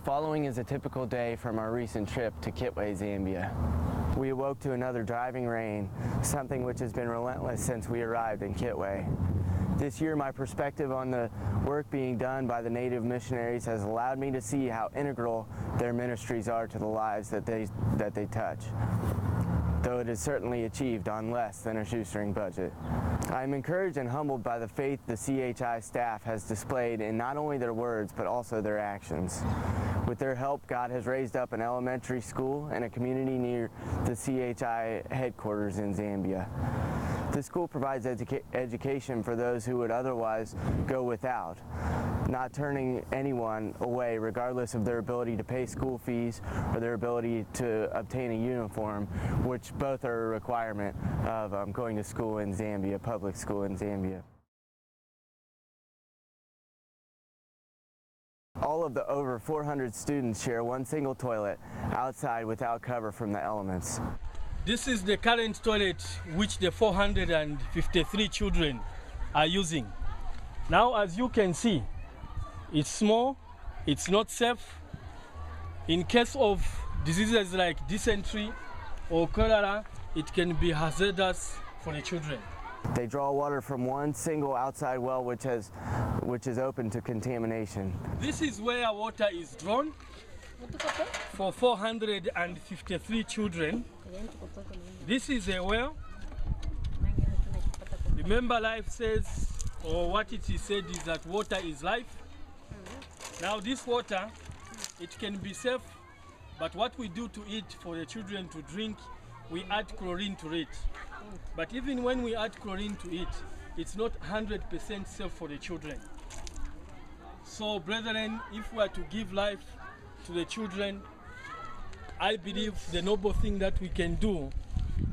following is a typical day from our recent trip to Kitwe, Zambia. We awoke to another driving rain, something which has been relentless since we arrived in Kitwe. This year, my perspective on the work being done by the native missionaries has allowed me to see how integral their ministries are to the lives that they touch, though it is certainly achieved on less than a shoestring budget. I am encouraged and humbled by the faith the CHI staff has displayed in not only their words, but also their actions. With their help, God has raised up an elementary school and a community near the CHI headquarters in Zambia. This school provides education for those who would otherwise go without, not turning anyone away regardless of their ability to pay school fees or their ability to obtain a uniform, which both are a requirement of going to school in Zambia, public school in Zambia. All of the over 400 students share one single toilet outside without cover from the elements. This is the current toilet which the 453 children are using. Now, as you can see, it's small, it's not safe. In case of diseases like dysentery or cholera, it can be hazardous for the children. They draw water from one single outside well which is open to contamination. This is where water is drawn for 453 children. This is a well. Remember, life says, or what it is said is that water is life. Now this water, it can be safe, but what we do to it for the children to drink, we add chlorine to it. But even when we add chlorine to it, it's not 100% safe for the children. So brethren, if we are to give life to the children, I believe the noble thing that we can do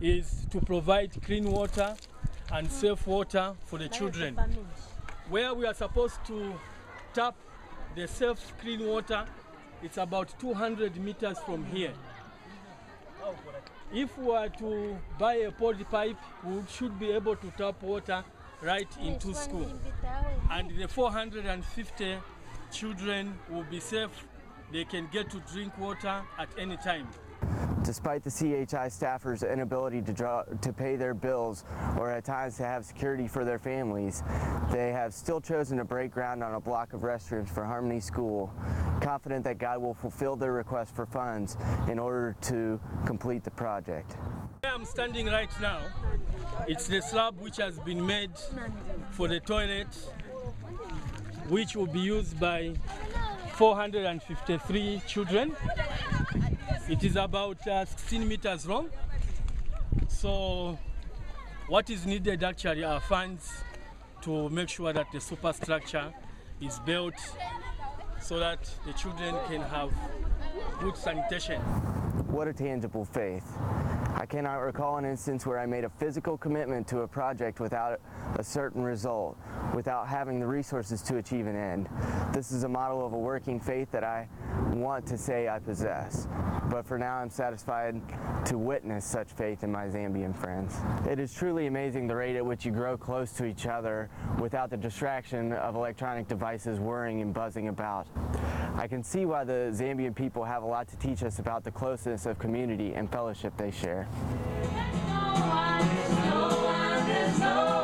is to provide clean water and safe water for the children. Where we are supposed to tap the safe clean water, it's about 200 meters from here. If we are to buy a poly pipe, we should be able to tap water right into school. And the 450 children will be safe. They can get to drink water at any time. Despite the CHI staffers' inability to pay their bills or at times to have security for their families, they have still chosen to break ground on a block of restrooms for Harmony School, confident that God will fulfill their request for funds in order to complete the project. Where I'm standing right now, it's the slab which has been made for the toilet, which will be used by 453 children. It is about 16 meters long. So what is needed actually are funds to make sure that the superstructure is built so that the children can have good sanitation. What a tangible faith. I cannot recall an instance where I made a physical commitment to a project without a certain result, without having the resources to achieve an end. This is a model of a working faith that I want to say I possess, but for now I'm satisfied to witness such faith in my Zambian friends. It is truly amazing the rate at which you grow close to each other without the distraction of electronic devices whirring and buzzing about. I can see why the Zambian people have a lot to teach us about the closeness of community and fellowship they share. No one, there's no